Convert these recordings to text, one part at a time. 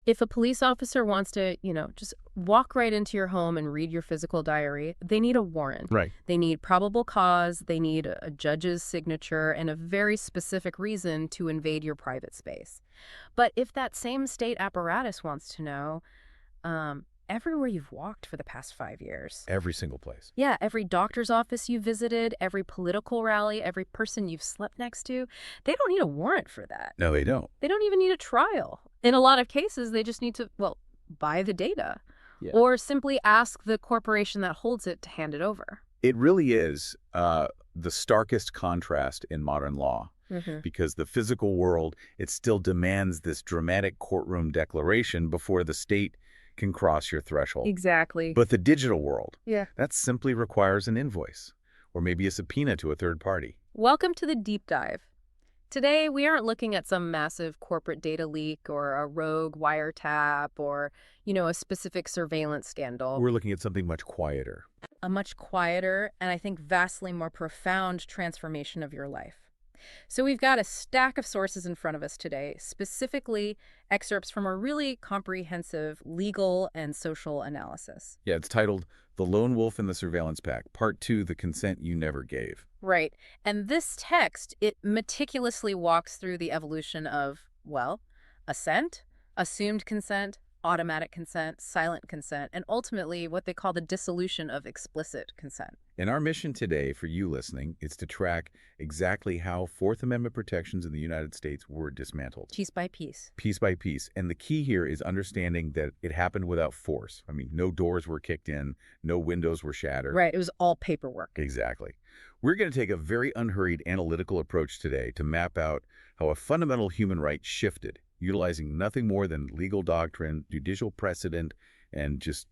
If a police officer wants to, just walk right into your home and read your physical diary, they need a warrant. Right. They need probable cause, they need a judge's signature, and a very specific reason to invade your private space. But if that same state apparatus wants to know, everywhere you've walked for the past 5 years. Every single place. Yeah, every doctor's office you visited, every political rally, every person you've slept next to, they don't need a warrant for that. No, they don't. They don't even need a trial. In a lot of cases, they just need to, buy the data Yeah. or simply ask the corporation that holds it to hand it over. It really is the starkest contrast in modern law, because the physical world, it still demands this dramatic courtroom declaration before the state can cross your threshold. Exactly. But the digital world, Yeah. that simply requires an invoice or maybe a subpoena to a third party. Welcome to the deep dive. Today, we aren't looking at some massive corporate data leak or a rogue wiretap or, a specific surveillance scandal. We're looking at something much quieter. A much quieter and I think vastly more profound transformation of your life. So we've got a stack of sources in front of us today, specifically excerpts from a really comprehensive legal and social analysis. Yeah, it's titled The Lone Wolf in the Surveillance Pack, Part 2, The Consent You Never Gave. Right. And this text, it meticulously walks through the evolution of, assent, assumed consent, automatic consent, silent consent, and ultimately what they call the dissolution of explicit consent. And our mission today for you listening is to track exactly how Fourth Amendment protections in the United States were dismantled. Piece by piece. Piece by piece. And the key here is understanding that it happened without force. I mean, no doors were kicked in, no windows were shattered. Right. It was all paperwork. Exactly. We're going to take a very unhurried analytical approach today to map out how a fundamental human right shifted, utilizing nothing more than legal doctrine, judicial precedent, and just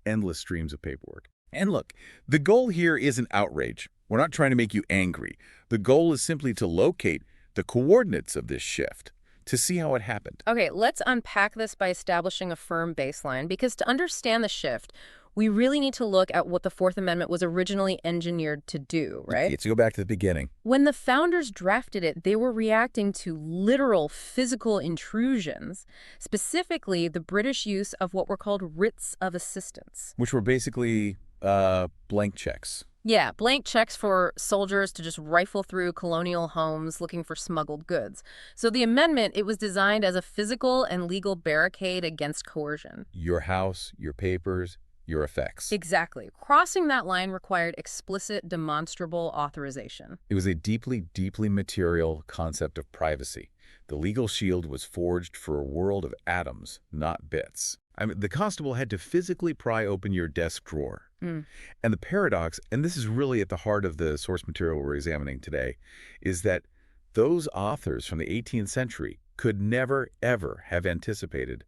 endless streams of paperwork. And look, the goal here isn't outrage. We're not trying to make you angry. The goal is simply to locate the coordinates of this shift, to see how it happened. Okay, let's unpack this by establishing a firm baseline, because to understand the shift, we really need to look at what the Fourth Amendment was originally engineered to do, right? Let's go back to the beginning. When the founders drafted it, they were reacting to literal physical intrusions, specifically the British use of what were called writs of assistance. Which were basically blank checks. Yeah, blank checks for soldiers to just rifle through colonial homes looking for smuggled goods. So the amendment, it was designed as a physical and legal barricade against coercion. Your house, your papers, your effects. Exactly. Crossing that line required explicit, demonstrable authorization. It was a deeply, deeply material concept of privacy. The legal shield was forged for a world of atoms, not bits. I mean, the constable had to physically pry open your desk drawer. And the paradox, and this is really at the heart of the source material we're examining today, is that those authors from the 18th century could never, ever have anticipated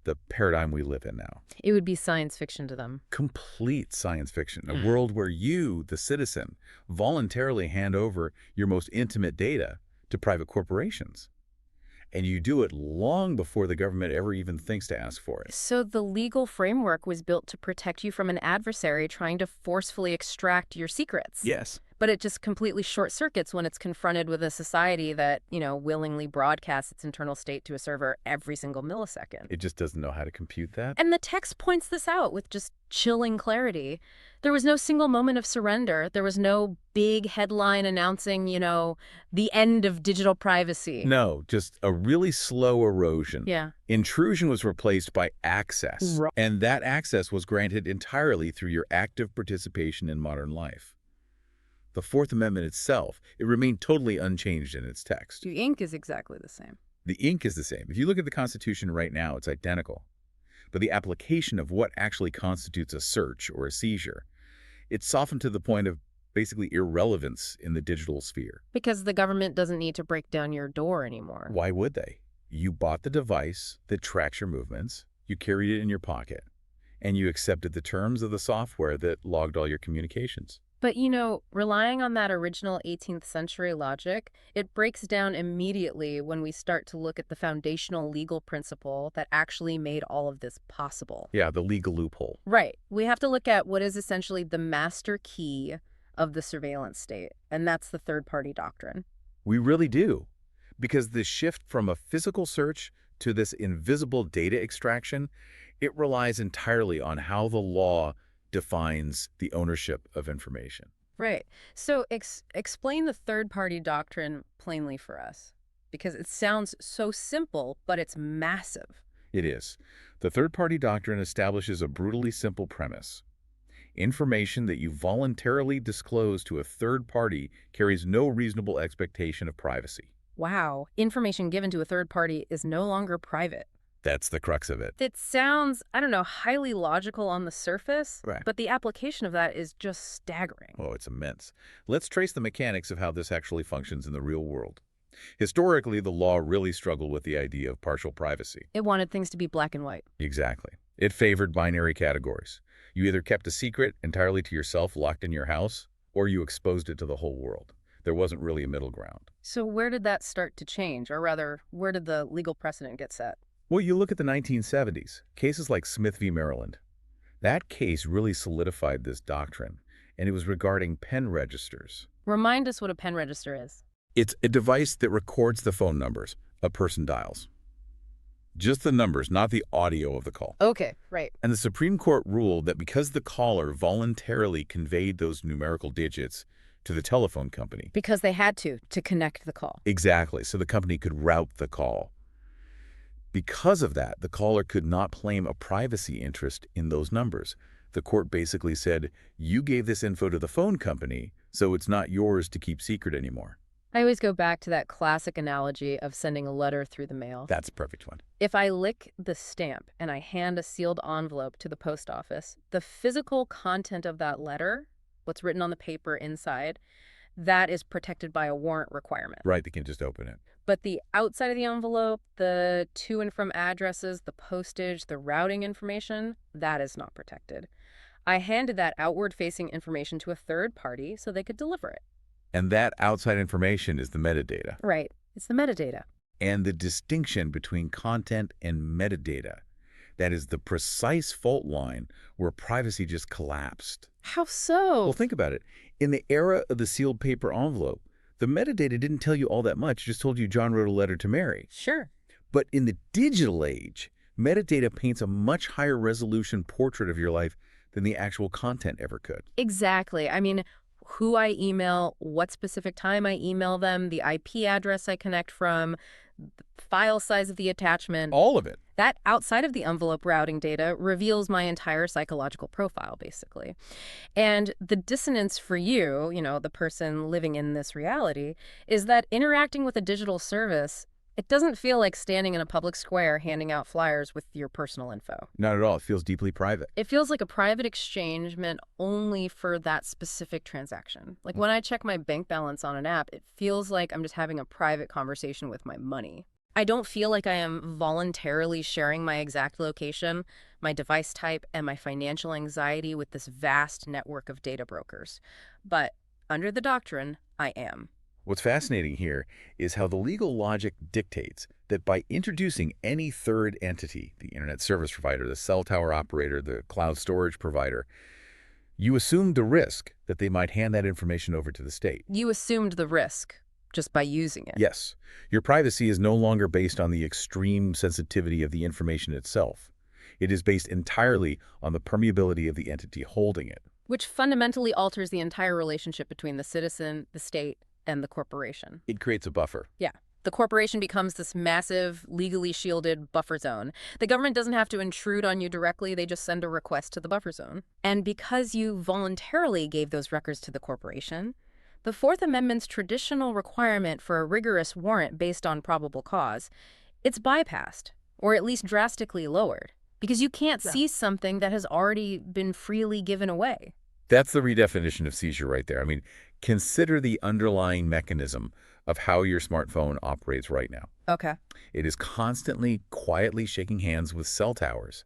the paradigm we live in now. It would be science fiction to them. Complete science fiction. A world where you, the citizen, voluntarily hand over your most intimate data to private corporations. And you do it long before the government ever even thinks to ask for it. So the legal framework was built to protect you from an adversary trying to forcefully extract your secrets. Yes. But it just completely short-circuits when it's confronted with a society that, willingly broadcasts its internal state to a server every single millisecond. It just doesn't know how to compute that. And the text points this out with just chilling clarity. There was no single moment of surrender. There was no big headline announcing, the end of digital privacy. No, just a really slow erosion. Yeah. Intrusion was replaced by access. Right. And that access was granted entirely through your active participation in modern life. The Fourth Amendment itself, it remained totally unchanged in its text. The ink is exactly the same. The ink is the same. If you look at the Constitution right now, it's identical. But the application of what actually constitutes a search or a seizure, it's softened to the point of basically irrelevance in the digital sphere. Because the government doesn't need to break down your door anymore. Why would they? You bought the device that tracks your movements, you carried it in your pocket, and you accepted the terms of the software that logged all your communications. But, relying on that original 18th century logic, it breaks down immediately when we start to look at the foundational legal principle that actually made all of this possible. Yeah, the legal loophole. Right. We have to look at what is essentially the master key of the surveillance state, and that's the third-party doctrine. We really do. Because the shift from a physical search to this invisible data extraction, it relies entirely on how the law defines the ownership of information. Right. So explain the third-party doctrine plainly for us, because it sounds so simple, but it's massive. It is. The third-party doctrine establishes a brutally simple premise. Information that you voluntarily disclose to a third party carries no reasonable expectation of privacy. Wow. Information given to a third party is no longer private. That's the crux of it. It sounds, I don't know, highly logical on the surface, Right. but the application of that is just staggering. Oh, it's immense. Let's trace the mechanics of how this actually functions in the real world. Historically, the law really struggled with the idea of partial privacy. It wanted things to be black and white. Exactly. It favored binary categories. You either kept a secret entirely to yourself locked in your house, or you exposed it to the whole world. There wasn't really a middle ground. So where did that start to change? Or rather, where did the legal precedent get set? Well, you look at the 1970s, cases like Smith v. Maryland. That case really solidified this doctrine, and it was regarding pen registers. Remind us what a pen register is. It's a device that records the phone numbers a person dials. Just the numbers, not the audio of the call. Okay, right. And the Supreme Court ruled that because the caller voluntarily conveyed those numerical digits to the telephone company. Because they had to connect the call. Exactly, so the company could route the call. Because of that, the caller could not claim a privacy interest in those numbers. The court basically said, you gave this info to the phone company, so it's not yours to keep secret anymore. I always go back to that classic analogy of sending a letter through the mail. That's a perfect one. If I lick the stamp and I hand a sealed envelope to the post office, the physical content of that letter, what's written on the paper inside, that is protected by a warrant requirement. Right, they can just open it. But the outside of the envelope, the to and from addresses, the postage, the routing information, that is not protected. I handed that outward-facing information to a third party so they could deliver it. And that outside information is the metadata. Right. It's the metadata. And the distinction between content and metadata. That is the precise fault line where privacy just collapsed. How so? Well, think about it. In the era of the sealed paper envelope, the metadata didn't tell you all that much, it just told you John wrote a letter to Mary. Sure. But in the digital age, metadata paints a much higher resolution portrait of your life than the actual content ever could. Exactly. I mean, who I email, what specific time I email them, the IP address I connect from, the file size of the attachment. All of it. That outside of the envelope routing data reveals my entire psychological profile, basically. And the dissonance for you, the person living in this reality, is that interacting with a digital service, it doesn't feel like standing in a public square handing out flyers with your personal info. Not at all. It feels deeply private. It feels like a private exchange meant only for that specific transaction. Like when I check my bank balance on an app, it feels like I'm just having a private conversation with my money. I don't feel like I am voluntarily sharing my exact location, my device type, and my financial anxiety with this vast network of data brokers. But under the doctrine, I am. What's fascinating here is how the legal logic dictates that by introducing any third entity, the internet service provider, the cell tower operator, the cloud storage provider, you assumed the risk that they might hand that information over to the state. You assumed the risk just by using it. Yes. Your privacy is no longer based on the extreme sensitivity of the information itself. It is based entirely on the permeability of the entity holding it. Which fundamentally alters the entire relationship between the citizen, the state, and the corporation. It creates a buffer. Yeah. The corporation becomes this massive, legally shielded buffer zone. The government doesn't have to intrude on you directly. They just send a request to the buffer zone. And because you voluntarily gave those records to the corporation, the Fourth Amendment's traditional requirement for a rigorous warrant based on probable cause, it's bypassed, or at least drastically lowered, because you can't see something that has already been freely given away. That's the redefinition of seizure right there. I mean, consider the underlying mechanism of how your smartphone operates right now. Okay. It is constantly, quietly shaking hands with cell towers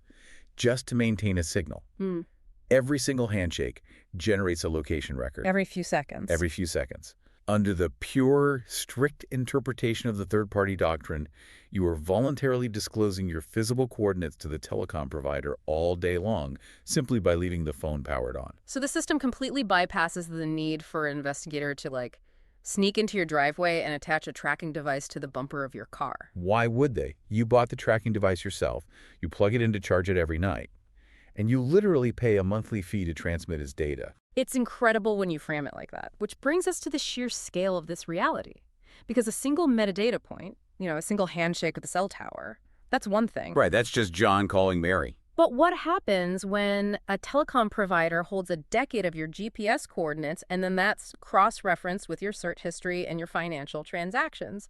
just to maintain a signal. Every single handshake generates a location record. Every few seconds. Every few seconds. Under the pure, strict interpretation of the third-party doctrine, you are voluntarily disclosing your physical coordinates to the telecom provider all day long, simply by leaving the phone powered on. So the system completely bypasses the need for an investigator to, sneak into your driveway and attach a tracking device to the bumper of your car. Why would they? You bought the tracking device yourself, you plug it in to charge it every night, and you literally pay a monthly fee to transmit its data. It's incredible when you frame it like that, which brings us to the sheer scale of this reality. Because a single metadata point, a single handshake with a cell tower, that's one thing. Right, that's just John calling Mary. But what happens when a telecom provider holds a decade of your GPS coordinates and then that's cross-referenced with your search history and your financial transactions?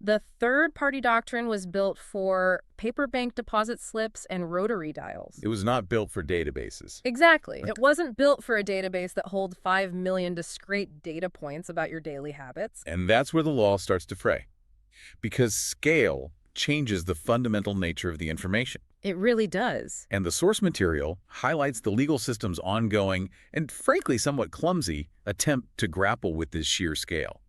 The third-party doctrine was built for paper bank deposit slips and rotary dials. It was not built for databases. Exactly. It wasn't built for a database that holds 5 million discrete data points about your daily habits. And that's where the law starts to fray. Because scale changes the fundamental nature of the information. It really does. And the source material highlights the legal system's ongoing and frankly somewhat clumsy attempt to grapple with this sheer scale.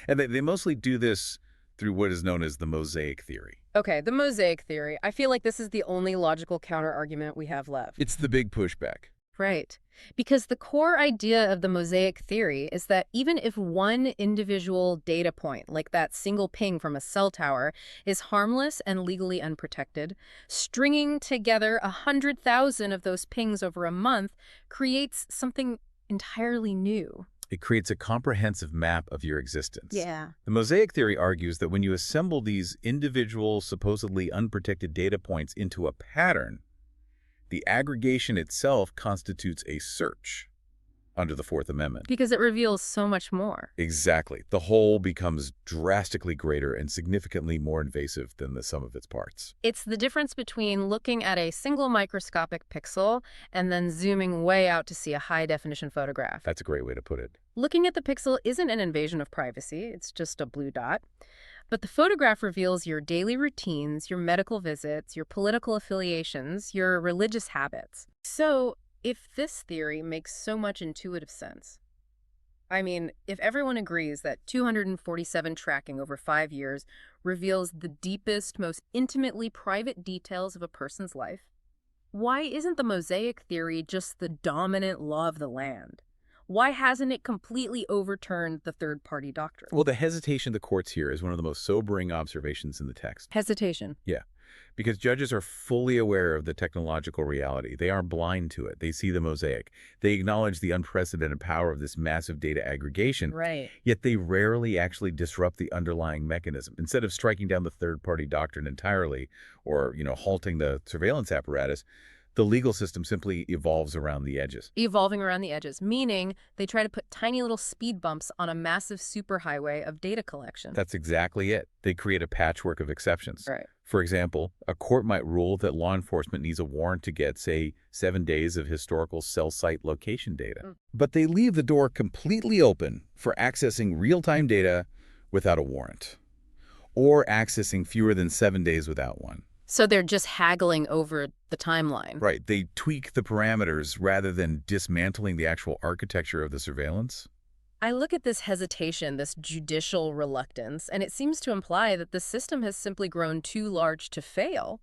And they mostly do this through what is known as the mosaic theory. Okay, the mosaic theory. I feel like this is the only logical counter-argument we have left. It's the big pushback. Right. Because the core idea of the mosaic theory is that even if one individual data point, like that single ping from a cell tower, is harmless and legally unprotected, stringing together 100,000 of those pings over a month creates something entirely new. It creates a comprehensive map of your existence. Yeah. The mosaic theory argues that when you assemble these individual, supposedly unprotected data points into a pattern, the aggregation itself constitutes a search under the Fourth Amendment. Because it reveals so much more. Exactly. The whole becomes drastically greater and significantly more invasive than the sum of its parts. It's the difference between looking at a single microscopic pixel and then zooming way out to see a high-definition photograph. That's a great way to put it. Looking at the pixel isn't an invasion of privacy. It's just a blue dot. But the photograph reveals your daily routines, your medical visits, your political affiliations, your religious habits. So, if this theory makes so much intuitive sense, I mean, if everyone agrees that 247 tracking over 5 years reveals the deepest, most intimately private details of a person's life, why isn't the mosaic theory just the dominant law of the land? Why hasn't it completely overturned the third-party doctrine? Well, the hesitation of the courts here is one of the most sobering observations in the text. Hesitation. Yeah, because judges are fully aware of the technological reality. They aren't blind to it. They see the mosaic. They acknowledge the unprecedented power of this massive data aggregation. Right. Yet they rarely actually disrupt the underlying mechanism. Instead of striking down the third-party doctrine entirely or, halting the surveillance apparatus, the legal system simply evolves around the edges. Evolving around the edges, meaning they try to put tiny little speed bumps on a massive superhighway of data collection. That's exactly it. They create a patchwork of exceptions. Right. For example, a court might rule that law enforcement needs a warrant to get, say, 7 days of historical cell site location data. But they leave the door completely open for accessing real-time data without a warrant, or accessing fewer than 7 days without one. So they're just haggling over the timeline. Right. They tweak the parameters rather than dismantling the actual architecture of the surveillance. I look at this hesitation, this judicial reluctance, and it seems to imply that the system has simply grown too large to fail.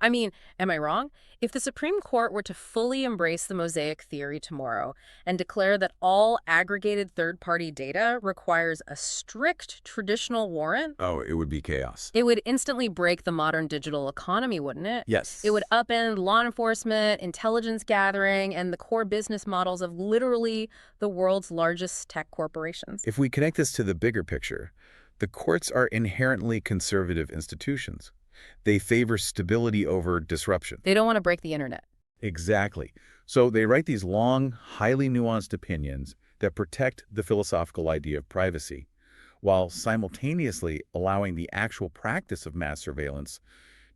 I mean, am I wrong? If the Supreme Court were to fully embrace the mosaic theory tomorrow and declare that all aggregated third-party data requires a strict traditional warrant, Oh, it would be chaos. it would instantly break the modern digital economy, wouldn't it? Yes. It would upend law enforcement, intelligence gathering, and the core business models of literally the world's largest tech corporations. If we connect this to the bigger picture, the courts are inherently conservative institutions. They favor stability over disruption. They don't want to break the internet. Exactly. So they write these long, highly nuanced opinions that protect the philosophical idea of privacy, while simultaneously allowing the actual practice of mass surveillance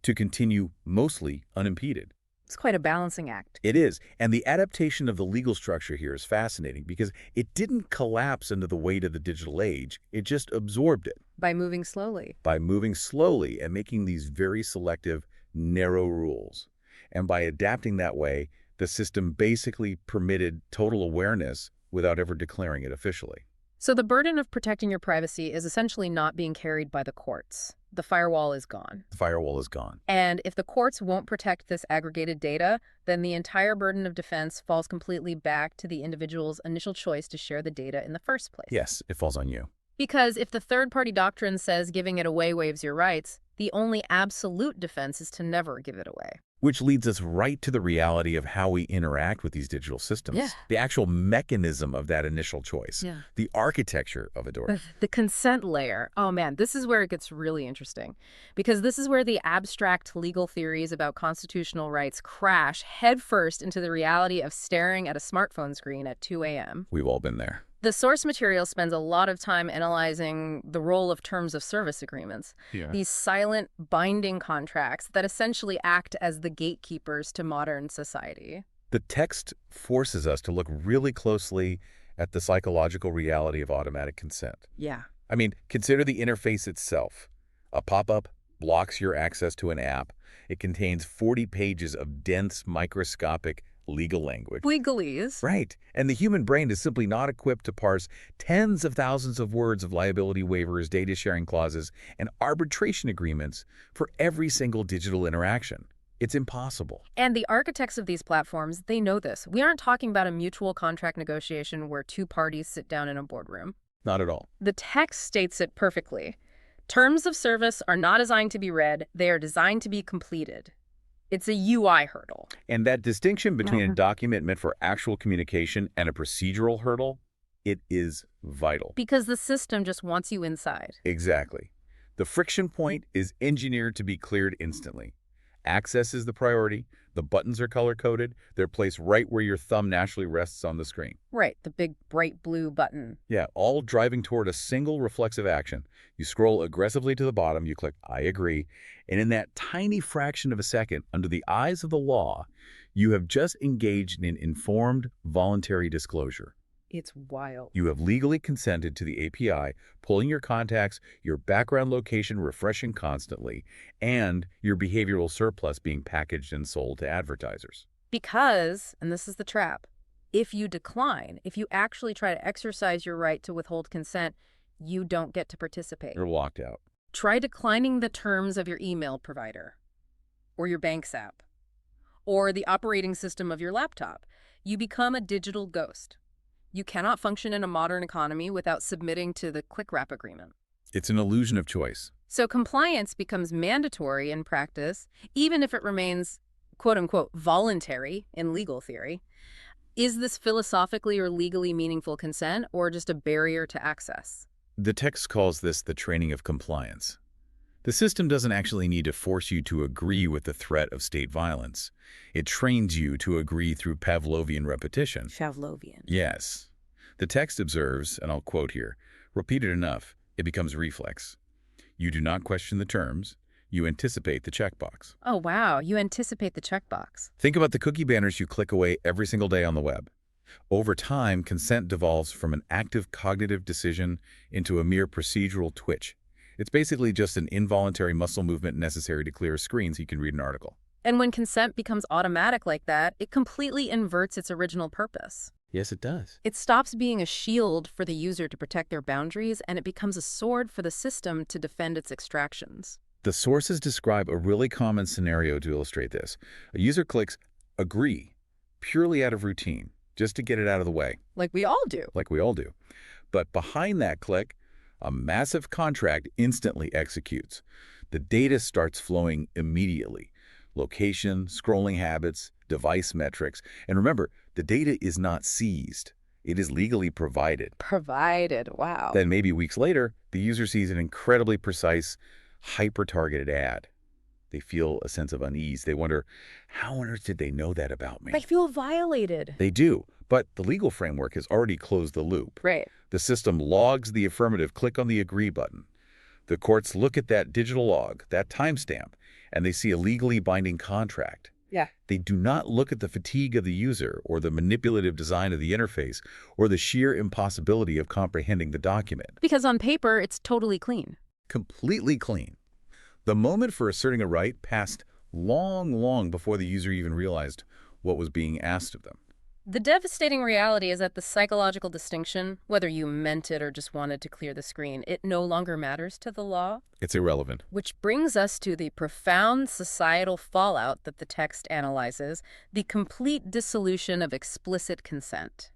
to continue mostly unimpeded. It's quite a balancing act. It is. And the adaptation of the legal structure here is fascinating because it didn't collapse under the weight of the digital age. It just absorbed it. By moving slowly. By moving slowly and making these very selective, narrow rules. And by adapting that way, the system basically permitted total awareness without ever declaring it officially. So the burden of protecting your privacy is essentially not being carried by the courts. The firewall is gone. The firewall is gone. And if the courts won't protect this aggregated data, then the entire burden of defense falls completely back to the individual's initial choice to share the data in the first place. Yes, it falls on you. Because if the third-party doctrine says giving it away waives your rights, the only absolute defense is to never give it away. Which leads us right to the reality of how we interact with these digital Yeah. systems. The actual mechanism of that initial choice. Yeah. The architecture of a door. The consent layer. Oh man, this is where it gets really interesting. Because this is where the abstract legal theories about constitutional rights crash headfirst into the reality of staring at a smartphone screen at 2 a.m. We've all been there. The source material spends a lot of time analyzing the role of terms of service agreements, Yeah. these silent, binding contracts that essentially act as the gatekeepers to modern society. The text forces us to look really closely at the psychological reality of automatic consent. Yeah. I mean, consider the interface itself. A pop-up blocks your access to an app. It contains 40 pages of dense, microscopic legal language. Legalese. Right. And the human brain is simply not equipped to parse tens of thousands of words of liability waivers, data sharing clauses, and arbitration agreements for every single digital interaction. It's impossible. And the architects of these platforms, they know this. We aren't talking about a mutual contract negotiation where two parties sit down in a boardroom. Not at all. The text states it perfectly. Terms of service are not designed to be read, they are designed to be completed. It's a UI hurdle. And that distinction between a document meant for actual communication and a procedural hurdle, it is vital. Because the system just wants you inside. Exactly. The friction point is engineered to be cleared instantly. Access is the priority. The buttons are color-coded. They're placed right where your thumb naturally rests on the screen. Right, the big bright blue button. Yeah, all driving toward a single reflexive action. You scroll aggressively to the bottom, you click I agree, and in that tiny fraction of a second, under the eyes of the law, you have just engaged in informed, voluntary disclosure. It's wild. You have legally consented to the API, pulling your contacts, your background location refreshing constantly, and your behavioral surplus being packaged and sold to advertisers. Because, and this is the trap, if you decline, if you actually try to exercise your right to withhold consent, you don't get to participate. You're locked out. Try declining the terms of your email provider, or your bank's app, or the operating system of your laptop. You become a digital ghost. You cannot function in a modern economy without submitting to the click wrap agreement. It's an illusion of choice. So compliance becomes mandatory in practice, even if it remains, quote unquote, voluntary in legal theory. Is this philosophically or legally meaningful consent, or just a barrier to access? The text calls this the training of compliance. The system doesn't actually need to force you to agree with the threat of state violence. It trains you to agree through Pavlovian repetition. Pavlovian. Yes. The text observes, and I'll quote here, repeat it enough, it becomes reflex. You do not question the terms. You anticipate the checkbox. Oh, wow. You anticipate the checkbox. Think about the cookie banners you click away every single day on the web. Over time, consent devolves from an active cognitive decision into a mere procedural twitch. It's basically just an involuntary muscle movement necessary to clear a screen so you can read an article. And when consent becomes automatic like that, it completely inverts its original purpose. Yes, it does. It stops being a shield for the user to protect their boundaries, and it becomes a sword for the system to defend its extractions. The sources describe a really common scenario to illustrate this. A user clicks agree purely out of routine, just to get it out of the way. Like we all do. Like we all do. But behind that click, a massive contract instantly executes. The data starts flowing immediately. Location, scrolling habits, device metrics. And remember, the data is not seized. It is legally provided. Provided. Wow. Then maybe weeks later, the user sees an incredibly precise, hyper-targeted ad. They feel a sense of unease. They wonder, how on earth did they know that about me? They feel violated. They do, but the legal framework has already closed the loop. Right. The system logs the affirmative, click on the agree button. The courts look at that digital log, that timestamp, and they see a legally binding contract. Yeah. They do not look at the fatigue of the user or the manipulative design of the interface or the sheer impossibility of comprehending the document. Because on paper, it's totally clean. Completely clean. The moment for asserting a right passed long before the user even realized what was being asked of them. The devastating reality is that the psychological distinction, whether you meant it or just wanted to clear the screen, it no longer matters to the law. It's irrelevant. Which brings us to the profound societal fallout that the text analyzes, the complete dissolution of explicit consent.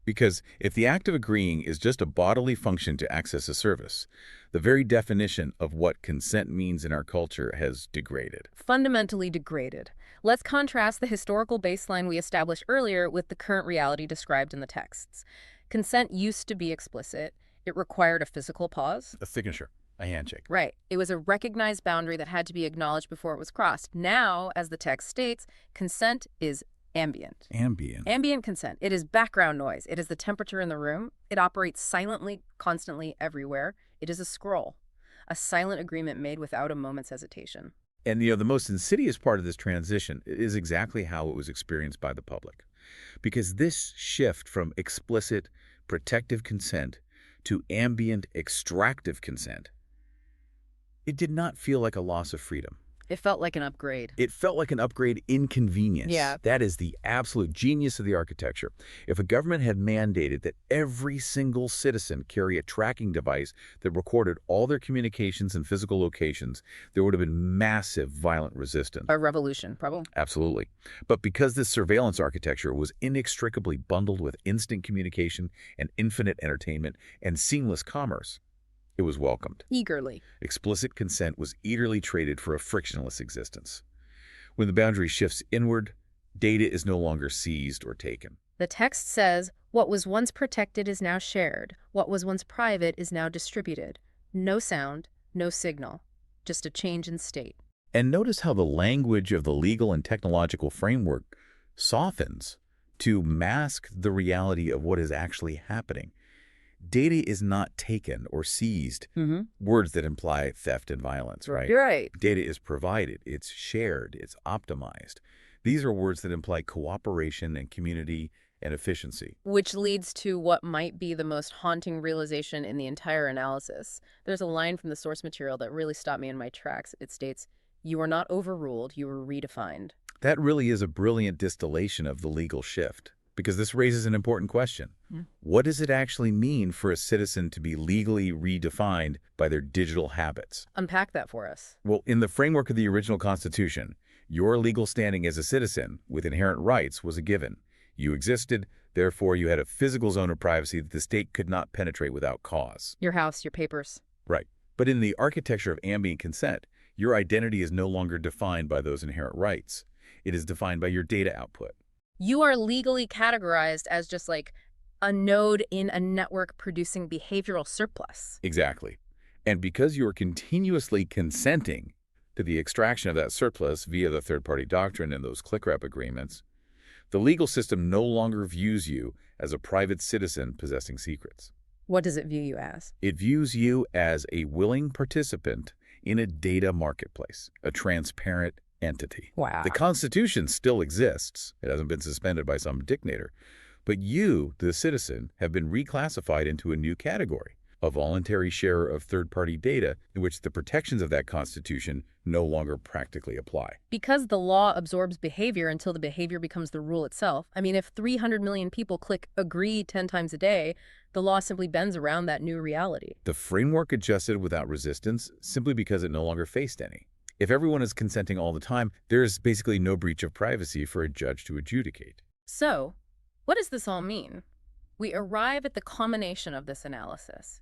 Because if the act of agreeing is just a bodily function to access a service, the very definition of what consent means in our culture has degraded. Fundamentally degraded. Let's contrast the historical baseline we established earlier with the current reality described in the texts. Consent used to be explicit. It required a physical pause. A signature, a handshake. Right. It was a recognized boundary that had to be acknowledged before it was crossed. Now, as the text states, consent is ambient. Ambient. Ambient consent. It is background noise. It is the temperature in the room. It operates silently, constantly, everywhere. It is a scroll, a silent agreement made without a moment's hesitation. And, the most insidious part of this transition is exactly how it was experienced by the public. Because this shift from explicit, protective consent to ambient, extractive consent, it did not feel like a loss of freedom. It felt like an upgrade. It felt like an upgrade in convenience. Yeah. That is the absolute genius of the architecture. If a government had mandated that every single citizen carry a tracking device that recorded all their communications and physical locations, there would have been massive violent resistance. A revolution, probably. Absolutely. But because this surveillance architecture was inextricably bundled with instant communication and infinite entertainment and seamless commerce, it was welcomed. Eagerly. Explicit consent was eagerly traded for a frictionless existence. When the boundary shifts inward, data is no longer seized or taken. The text says, what was once protected is now shared. What was once private is now distributed. No sound, no signal, just a change in state. And notice how the language of the legal and technological framework softens to mask the reality of what is actually happening. Data is not taken or seized, words that imply theft and violence, right? You're right. Data is provided, it's shared, it's optimized. These are words that imply cooperation and community and efficiency. Which leads to what might be the most haunting realization in the entire analysis. There's a line from the source material that really stopped me in my tracks. It states, "You are not overruled, you are redefined." That really is a brilliant distillation of the legal shift, because this raises an important question. What does it actually mean for a citizen to be legally redefined by their digital habits? Unpack that for us. Well, in the framework of the original Constitution, your legal standing as a citizen with inherent rights was a given. You existed, therefore you had a physical zone of privacy that the state could not penetrate without cause. Your house, your papers. Right. But in the architecture of ambient consent, your identity is no longer defined by those inherent rights. It is defined by your data output. You are legally categorized as just like a node in a network producing behavioral surplus. Exactly. And because you are continuously consenting to the extraction of that surplus via the third-party doctrine and those click-wrap agreements, the legal system no longer views you as a private citizen possessing secrets. What does it view you as? It views you as a willing participant in a data marketplace, a transparent entity. Wow. The Constitution still exists. It hasn't been suspended by some dictator. But you, the citizen, have been reclassified into a new category, a voluntary sharer of third-party data in which the protections of that Constitution no longer practically apply. Because the law absorbs behavior until the behavior becomes the rule itself. I mean, if 300 million people click agree 10 times a day, the law simply bends around that new reality. The framework adjusted without resistance simply because it no longer faced any. If everyone is consenting all the time, there is basically no breach of privacy for a judge to adjudicate. So, what does this all mean? We arrive at the culmination of this analysis.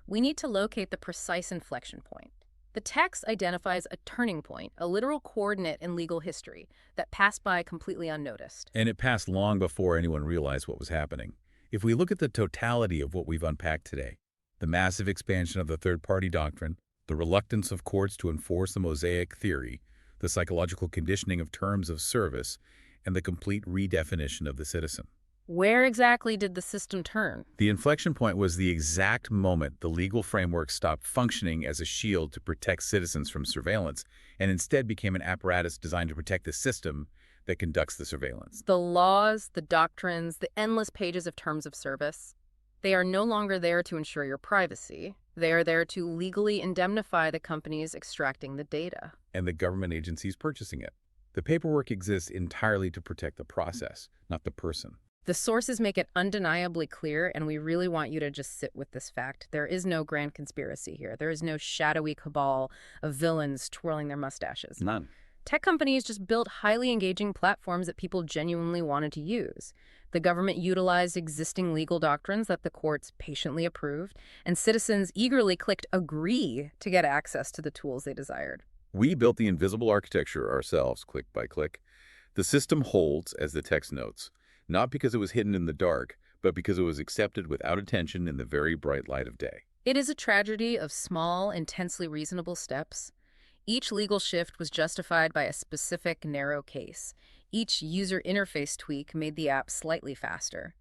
We need to locate the precise inflection point. The text identifies a turning point, a literal coordinate in legal history that passed by completely unnoticed. And it passed long before anyone realized what was happening. If we look at the totality of what we've unpacked today, the massive expansion of the third-party doctrine, the reluctance of courts to enforce the Mosaic theory, the psychological conditioning of terms of service, and the complete redefinition of the citizen. Where exactly did the system turn? The inflection point was the exact moment the legal framework stopped functioning as a shield to protect citizens from surveillance and instead became an apparatus designed to protect the system that conducts the surveillance. The laws, the doctrines, the endless pages of terms of service, they are no longer there to ensure your privacy. They are there to legally indemnify the companies extracting the data. And the government agencies purchasing it. The paperwork exists entirely to protect the process, not the person. The sources make it undeniably clear, and we really want you to just sit with this fact. There is no grand conspiracy here. There is no shadowy cabal of villains twirling their mustaches. None. Tech companies just built highly engaging platforms that people genuinely wanted to use. The The government utilized existing legal doctrines that the courts patiently approved, and citizens eagerly clicked agree to get access to the tools they desired. We built the invisible architecture ourselves, click by click. The system holds, as the text notes, not because it was hidden in the dark, but because it was accepted without attention in the very bright light of day. It is a tragedy of small, intensely reasonable steps. Each legal shift was justified by a specific, narrow case. Each user interface tweak made the app slightly faster.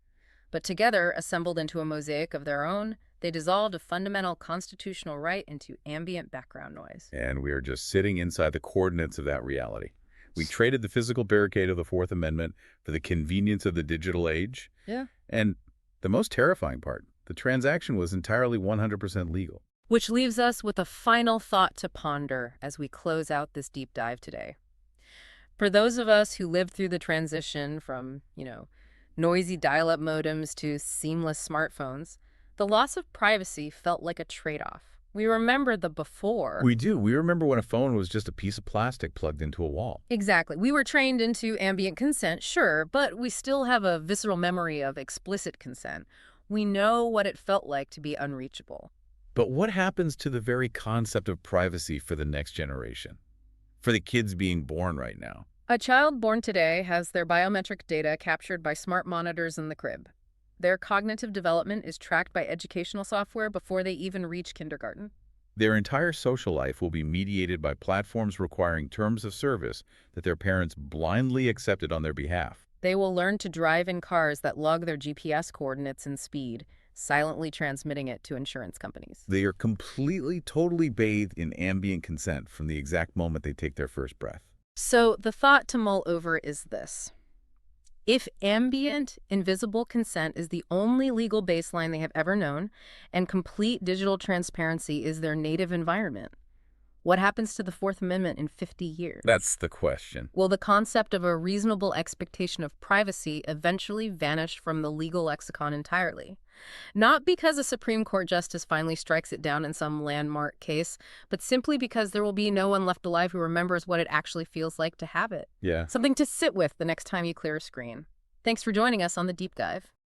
But together, assembled into a mosaic of their own, they dissolved a fundamental constitutional right into ambient background noise. And we are just sitting inside the coordinates of that reality. We traded the physical barricade of the Fourth Amendment for the convenience of the digital age. Yeah. And the most terrifying part, the transaction was entirely 100% legal. Which leaves us with a final thought to ponder as we close out this deep dive today. For those of us who lived through the transition from, noisy dial-up modems to seamless smartphones, the loss of privacy felt like a trade-off. We remember the before. We do. We remember when a phone was just a piece of plastic plugged into a wall. Exactly. We were trained into ambient consent, sure, but we still have a visceral memory of explicit consent. We know what it felt like to be unreachable. But what happens to the very concept of privacy for the next generation? For the kids being born right now? A child born today has their biometric data captured by smart monitors in the crib. Their cognitive development is tracked by educational software before they even reach kindergarten. Their entire social life will be mediated by platforms requiring terms of service that their parents blindly accepted on their behalf. They will learn to drive in cars that log their GPS coordinates and speed, silently transmitting it to insurance companies. They are completely, totally bathed in ambient consent from the exact moment they take their first breath. So the thought to mull over is this. If ambient, invisible consent is the only legal baseline they have ever known, and complete digital transparency is their native environment, what happens to the Fourth Amendment in 50 years? That's the question. Will the concept of a reasonable expectation of privacy eventually vanish from the legal lexicon entirely? Not because a Supreme Court justice finally strikes it down in some landmark case, but simply because there will be no one left alive who remembers what it actually feels like to have it. Yeah. Something to sit with the next time you clear a screen. Thanks for joining us on The Deep Dive.